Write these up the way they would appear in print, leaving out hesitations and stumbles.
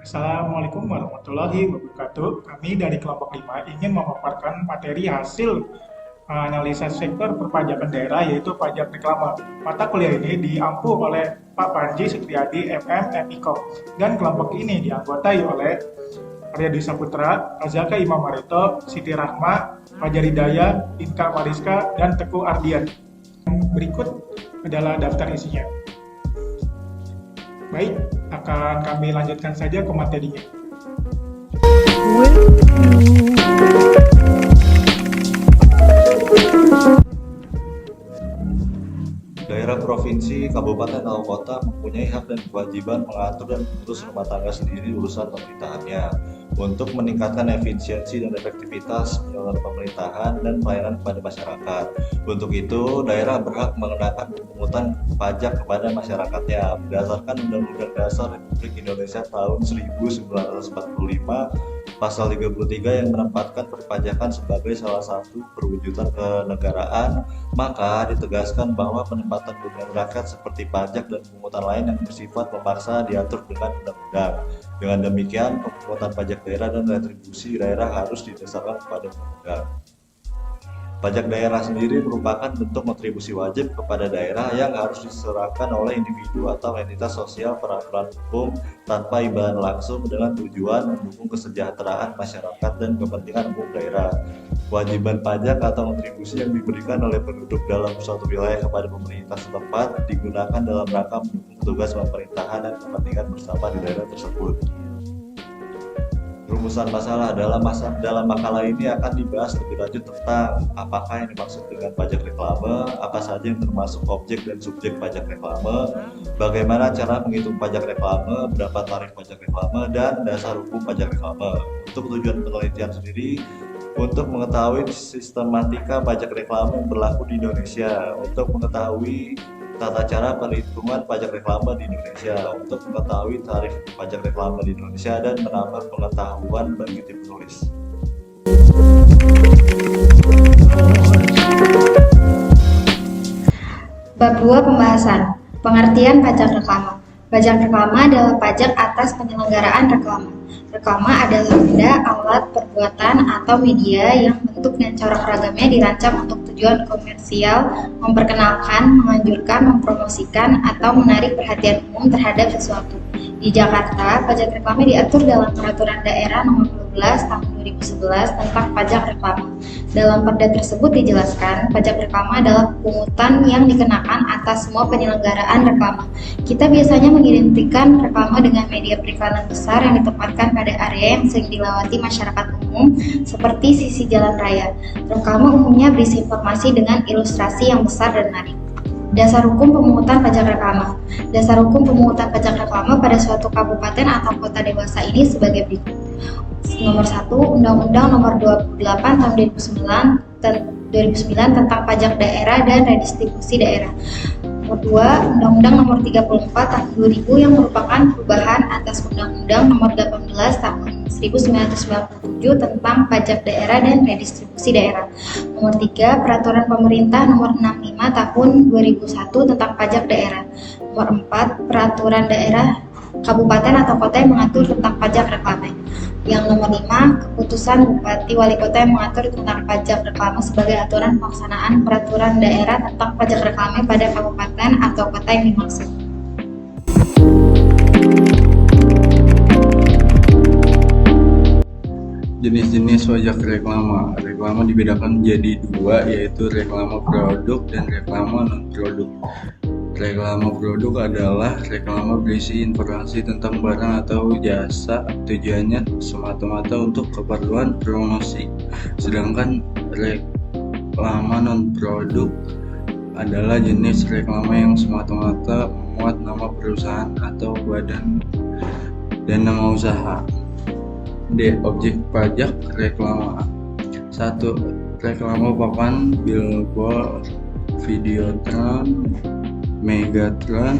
Assalamualaikum warahmatullahi wabarakatuh. Kami dari kelompok 5 ingin memaparkan materi hasil analisa sektor perpajakan daerah yaitu pajak reklame. Mata kuliah ini diampu oleh Pak Panji Supriyadi MM MIKOM dan kelompok ini dianggotai oleh Arya Dwi Saputra, Razaka Imam Mareto, Siti Rahma, Fajar Hidayah, Inka Mariska, dan Teguh Ardian. Berikut adalah daftar isinya. Baik, akan kami lanjutkan saja ke materinya. Daerah provinsi, kabupaten, atau kota mempunyai hak dan kewajiban mengatur dan mengurus rumah tangga sendiri urusan pemerintahannya untuk meningkatkan efisiensi dan efektivitas penyelenggaraan pemerintahan dan pelayanan kepada masyarakat. Untuk itu, daerah berhak mengenakan pungutan pajak kepada masyarakatnya berdasarkan Undang-Undang Dasar Republik Indonesia tahun 1945 Pasal 33 yang menempatkan perpajakan sebagai salah satu perwujudan kenegaraan, maka ditegaskan bahwa penempatan beban rakyat seperti pajak dan pungutan lain yang bersifat memaksa diatur dengan undang-undang. Dengan demikian, pemungutan pajak daerah dan retribusi daerah harus didasarkan kepada undang-undang. Pajak daerah sendiri merupakan bentuk kontribusi wajib kepada daerah yang harus diserahkan oleh individu atau entitas sosial peraturan hukum tanpa imbalan langsung dengan tujuan mendukung kesejahteraan masyarakat dan kepentingan umum daerah. Kewajiban pajak atau kontribusi yang diberikan oleh penduduk dalam suatu wilayah kepada pemerintah setempat digunakan dalam rangka mendukung tugas pemerintahan dan kepentingan bersama di daerah tersebut. Rumusan masalah dalam makalah ini akan dibahas lebih lanjut tentang apakah yang dimaksud dengan pajak reklame, apa saja yang termasuk objek dan subjek pajak reklame, bagaimana cara menghitung pajak reklame, berapa tarif pajak reklame, dan dasar hukum pajak reklame. Untuk tujuan penelitian sendiri, untuk mengetahui sistematika pajak reklame yang berlaku di Indonesia, untuk mengetahui tata cara perhitungan pajak reklame di Indonesia, untuk mengetahui tarif pajak reklame di Indonesia, dan menambah pengetahuan bagi tim penulis. Bab 2 Pembahasan. Pengertian pajak reklame. Pajak reklame adalah pajak atas penyelenggaraan reklame. Reklame adalah benda, alat, perbuatan, atau media yang bentuk dan corak ragamnya dirancang untuk tujuan komersial, memperkenalkan, menganjurkan, mempromosikan, atau menarik perhatian umum terhadap sesuatu. Di Jakarta, pajak reklame diatur dalam Peraturan Daerah Nomor 12 Tahun 2011 tentang pajak reklame. Dalam perda tersebut dijelaskan, pajak reklame adalah pungutan yang dikenakan atas semua penyelenggaraan reklame. Kita biasanya mengidentikan reklame dengan media periklanan besar yang ditempatkan pada area yang sering dilewati masyarakat umum, seperti sisi jalan raya. Reklame umumnya berisi informasi dengan ilustrasi yang besar dan menarik. Dasar hukum pemungutan pajak reklame. Dasar hukum pemungutan pajak reklame pada suatu kabupaten atau kota dewasa ini sebagai berikut. Nomor 1, Undang-Undang Nomor 28 Tahun 2009 tentang pajak daerah dan redistribusi daerah. Nomor 2, Undang-Undang Nomor 34 Tahun 2000 yang merupakan perubahan atas Undang-Undang Nomor 18 Tahun 1997 tentang pajak daerah dan redistribusi daerah. Nomor 3, Peraturan Pemerintah Nomor 65 Tahun 2001 tentang pajak daerah. Nomor 4, Peraturan Daerah Kabupaten atau Kota yang mengatur tentang pajak reklame. Yang nomor 5, Keputusan Bupati Wali Kota yang mengatur tentang pajak reklame sebagai aturan pelaksanaan peraturan daerah tentang pajak reklame pada kabupaten atau kota yang dimaksud. Jenis-jenis pajak reklame. Reklame dibedakan menjadi dua, yaitu reklame produk dan reklame non-produk. Reklame produk adalah reklame berisi informasi tentang barang atau jasa, tujuannya semata-mata untuk keperluan promosi. Sedangkan reklame non-produk adalah jenis reklame yang semata-mata memuat nama perusahaan atau badan dan nama usaha. D. Objek pajak reklame. 1. Reklame papan, billboard, videotron, megatron.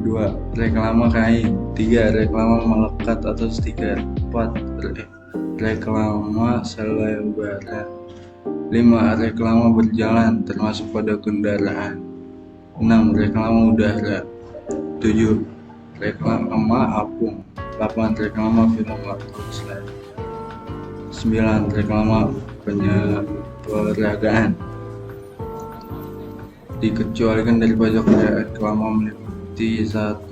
2. Reklame kain. 3. Reklame melekat atau stiker. 4. Reklame selebaran. 5. Reklame berjalan termasuk pada kendaraan. 6. Reklame udara. 7. Reklame apung. 8. Reklama film atau slide. 9. Reklama peragaan. Dikecualikan dari pajak reklama meliputi 1.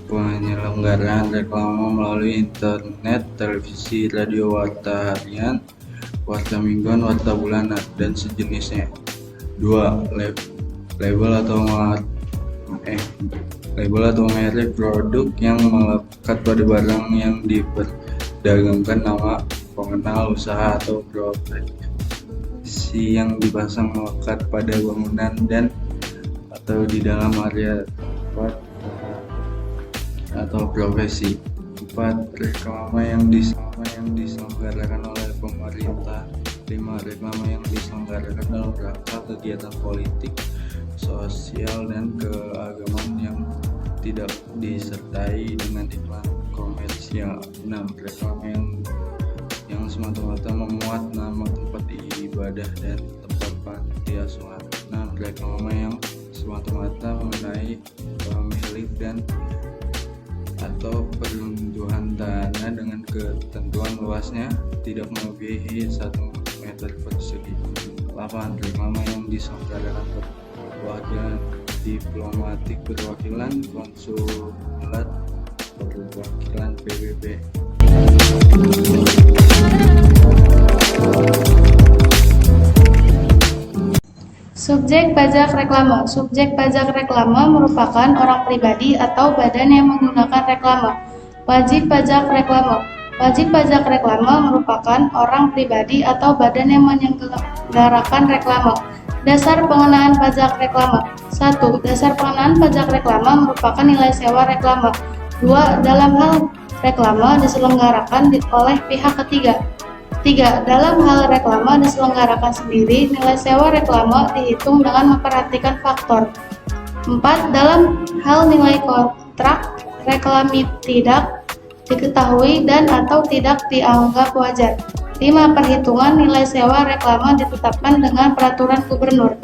Penyelenggaraan reklama melalui internet, televisi, radio, warta harian, warta mingguan, warta bulanan, dan sejenisnya. 2. Label atau merek produk yang melekat pada barang yang diperdagangkan, nama pengenal usaha atau profesi yang dipasang melekat pada bangunan dan atau di dalam area tempat atau profesi. 4. Reklama yang diselenggarakan oleh pemerintah. 5. Reklama yang diselenggarakan dalam rangka kegiatan politik, sosial, dan keagamaan yang tidak disertai dengan iklan komersial. 6. Reklama yang semata-mata memuat nama tempat ibadah dan tempat panti asuhan. 6. Reklama yang semata-mata mengenai pemilik dan atau peruntuhan tanah dengan ketentuan luasnya tidak melebihi 1 meter persegi. 8. Reklama yang diselenggarakan perwakilan diplomatik, perwakilan konsulat, perwakilan PBB. Subjek pajak reklame. Subjek pajak reklame merupakan orang pribadi atau badan yang menggunakan reklame. Wajib pajak reklame. Wajib pajak reklame merupakan orang pribadi atau badan yang menyelenggarakan reklame. Dasar pengenaan pajak reklame. 1. Dasar pengenaan pajak reklame merupakan nilai sewa reklame. 2. Dalam hal reklame diselenggarakan oleh pihak ketiga. 3. Dalam hal reklame diselenggarakan sendiri, nilai sewa reklame dihitung dengan memperhatikan faktor. 4. Dalam hal nilai kontrak reklame tidak diketahui dan atau tidak dianggap wajar. 5. Perhitungan nilai sewa reklame ditetapkan dengan peraturan gubernur.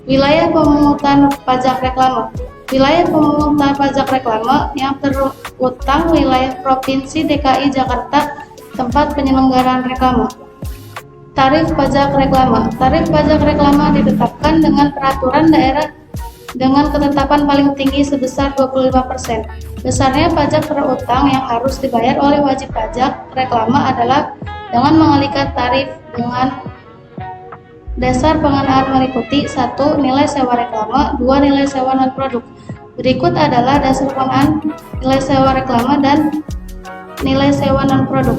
Wilayah pemungutan pajak reklame. Wilayah pemungutan pajak reklame yang terutang wilayah Provinsi DKI Jakarta, tempat penyelenggaraan reklame. Tarif pajak reklame. Tarif pajak reklame ditetapkan dengan peraturan daerah dengan ketetapan paling tinggi sebesar 25%. Besarnya pajak terutang yang harus dibayar oleh wajib pajak reklame adalah dengan mengalihkan tarif dengan dasar pengenaan meliputi 1. Nilai sewa reklame, 2. Nilai sewa non produk. Berikut adalah dasar pengenaan nilai sewa reklame dan nilai sewa non produk.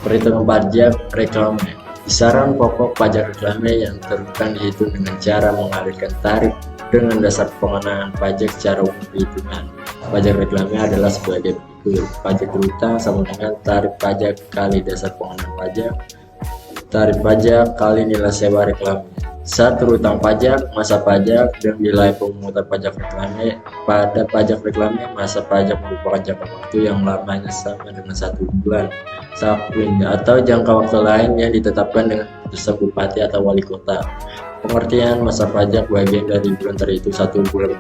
Perhitungan pajak reklame. Besaran pokok pajak reklame yang terutang dihitung dengan cara mengalihkan tarif dengan dasar pengenaan pajak secara umum. Perhitungan pajak reklame adalah sebagai berikut. Pajak terutang sama dengan tarif pajak kali dasar pengenaan pajak. Tarif pajak kali nilai sewa reklame. 1. Terutang pajak, masa pajak, dan wilayah pemungutan pajak reklame. Pada pajak reklame, masa pajak merupakan jangka waktu yang lamanya sama dengan 1 bulan atau jangka waktu lain yang ditetapkan dengan keputusan bupati atau wali kota. Pengertian masa pajak bagian dari bulan terhitung 1 bulan.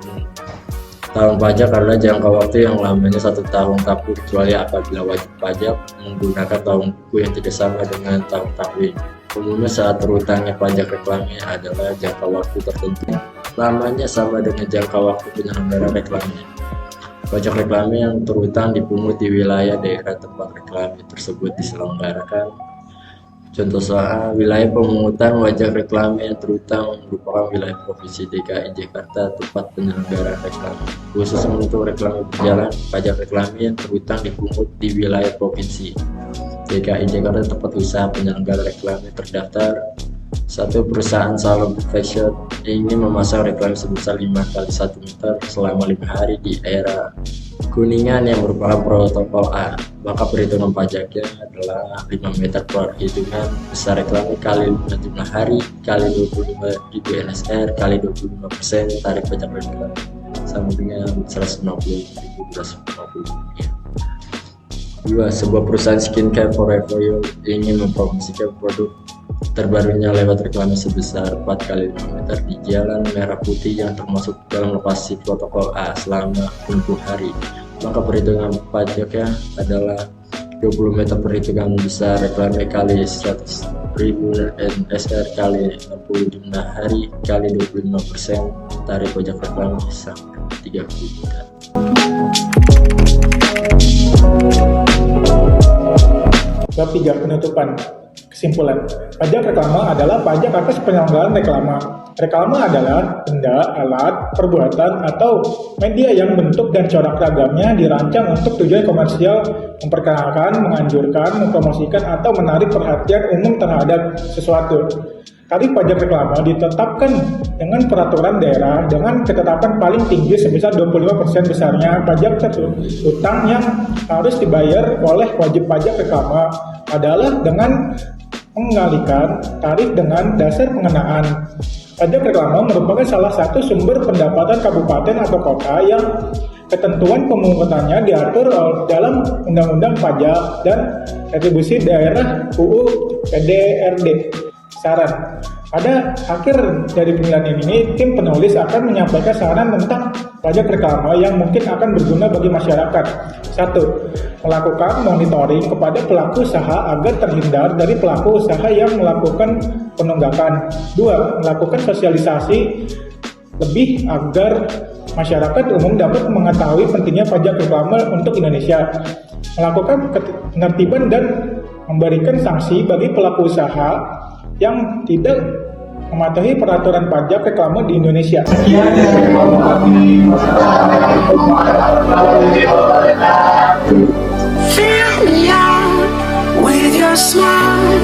Tahun pajak adalah jangka waktu yang lamanya 1 tahun tapi kecuali apabila wajib pajak menggunakan tahun buku yang tidak sama dengan tahun tahun. Umumnya saat terutangnya pajak reklame adalah jangka waktu tertentu, lamanya sama dengan jangka waktu penyelenggara reklame. Pajak reklame yang terutang dipungut di wilayah daerah tempat reklame tersebut diselenggarakan. Contoh soal wilayah pemungutan pajak reklame yang terutang merupakan wilayah Provinsi DKI Jakarta, tempat penyelenggaraan reklame. Khusus untuk reklame berjalan, pajak reklame yang terutang dipungut di wilayah Provinsi DKI Jakarta, tempat usaha penyelenggara reklame terdaftar. 1. Perusahaan salon fashion ingin memasang reklame sebesar 5 kali 1 meter selama 5 hari di area Kuningan yang merupakan protokol A, maka perhitungan pajaknya adalah 5 meter per hitungan besar reklame kali 5 jumlah hari kali 25.000 NSR kali 25% tarif pajak reklame sama dengan 160.250. 2. Sebuah perusahaan skincare Forever Young ingin mempromosikan produk terbarunya lewat reklame sebesar 4 kali 5 meter di Jalan Merah Putih yang termasuk dalam lokasi protokol A selama 60 hari. Maka perhitungan pajaknya adalah 20 meter perhitungan besar reklame kali 100.000 NSR kali 60 jumlah hari kali 25% tarif pajak reklame sampai 30 juta. Bab 3. Penutupan. Kesimpulan, pajak reklame adalah pajak atas penyelenggaraan reklame. Reklame adalah benda, alat, perbuatan, atau media yang bentuk dan corak ragamnya dirancang untuk tujuan komersial, memperkenalkan, menganjurkan, mempromosikan, atau menarik perhatian umum terhadap sesuatu. Tarif pajak reklame ditetapkan dengan peraturan daerah dengan ketetapan paling tinggi sebesar 25% besarnya pajak utang yang harus dibayar oleh wajib pajak reklame adalah dengan mengalihkan tarif dengan dasar pengenaan. Pajak reklame merupakan salah satu sumber pendapatan kabupaten atau kota yang ketentuan pemungutannya diatur dalam Undang-Undang Pajak dan Retribusi Daerah UU PDRD. Saran. Pada akhir dari penilaian ini, tim penulis akan menyampaikan saran tentang pajak reklame yang mungkin akan berguna bagi masyarakat. 1. Melakukan monitoring kepada pelaku usaha agar terhindar dari pelaku usaha yang melakukan penunggakan. 2. Melakukan sosialisasi lebih agar masyarakat umum dapat mengetahui pentingnya pajak reklame untuk Indonesia. Melakukan penertiban dan memberikan sanksi bagi pelaku usaha yang tidak mematuhi peraturan pajak reklame di Indonesia. Fill me out with your smile.